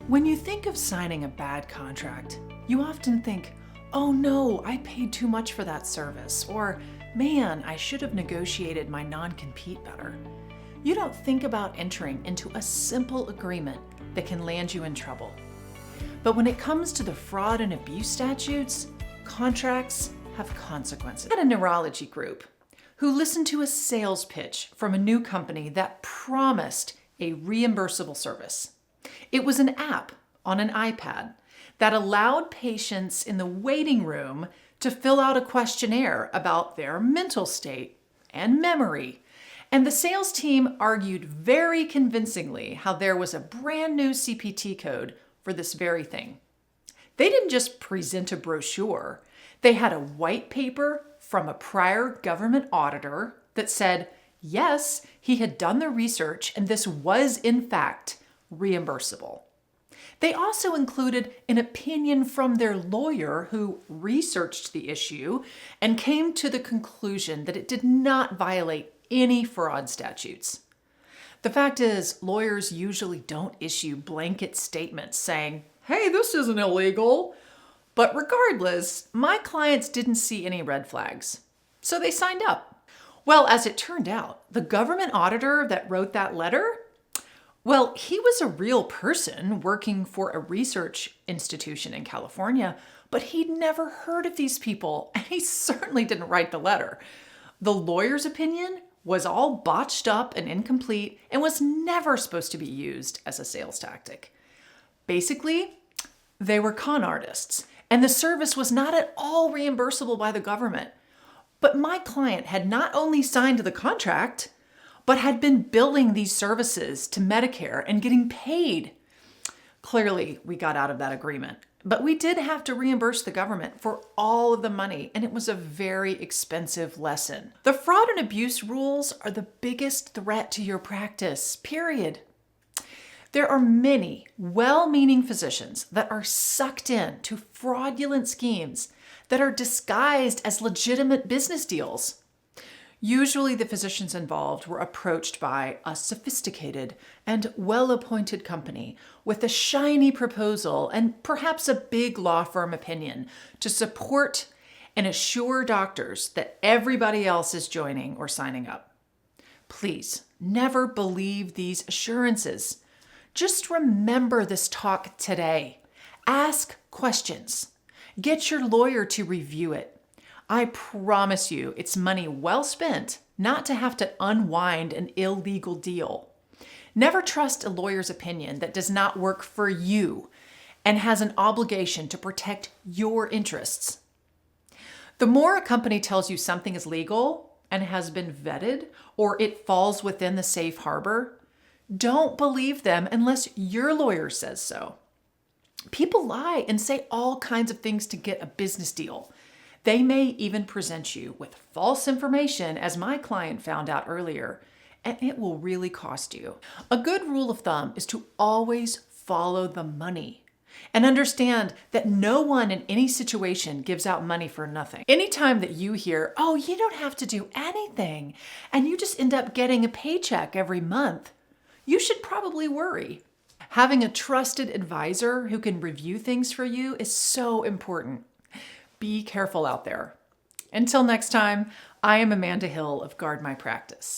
When you think of signing a bad contract, you often think, oh no, I paid too much for that service, or man, I should have negotiated my non-compete better. You don't think about entering into a simple agreement that can land you in trouble. But when it comes to the fraud and abuse statutes, contracts have consequences. I had a neurology group who listened to a sales pitch from a new company that promised a reimbursable service. It was an app on an iPad that allowed patients in the waiting room to fill out a questionnaire about their mental state and memory. And the sales team argued very convincingly how there was a brand new CPT code for this very thing. They didn't just present a brochure. They had a white paper from a prior government auditor that said, yes, he had done the research and this was in fact reimbursable. They also included an opinion from their lawyer who researched the issue and came to the conclusion that it did not violate any fraud statutes. The fact is, lawyers usually don't issue blanket statements saying, hey, this isn't illegal. But regardless, my clients didn't see any red flags, so they signed up. Well, as it turned out, the government auditor that wrote that letter, well, he was a real person working for a research institution in California, but he'd never heard of these people, and he certainly didn't write the letter. The lawyer's opinion was all botched up and incomplete and was never supposed to be used as a sales tactic. Basically, they were con artists, and the service was not at all reimbursable by the government. But my client had not only signed the contract, but had been billing these services to Medicare and getting paid. Clearly, we got out of that agreement, but we did have to reimburse the government for all of the money, and it was a very expensive lesson. The fraud and abuse rules are the biggest threat to your practice, period. There are many well-meaning physicians that are sucked in to fraudulent schemes that are disguised as legitimate business deals. Usually the physicians involved were approached by a sophisticated and well-appointed company with a shiny proposal and perhaps a big law firm opinion to support and assure doctors that everybody else is joining or signing up. Please never believe these assurances. Just remember this talk today. Ask questions. Get your lawyer to review it. I promise you it's money well spent not to have to unwind an illegal deal. Never trust a lawyer's opinion that does not work for you and has an obligation to protect your interests. The more a company tells you something is legal and has been vetted or it falls within the safe harbor, don't believe them unless your lawyer says so. People lie and say all kinds of things to get a business deal. They may even present you with false information, as my client found out earlier, and it will really cost you. A good rule of thumb is to always follow the money and understand that no one in any situation gives out money for nothing. Anytime that you hear, oh, you don't have to do anything, and you just end up getting a paycheck every month, you should probably worry. Having a trusted advisor who can review things for you is so important. Be careful out there. Until next time, I am Amanda Hill of Guard My Practice.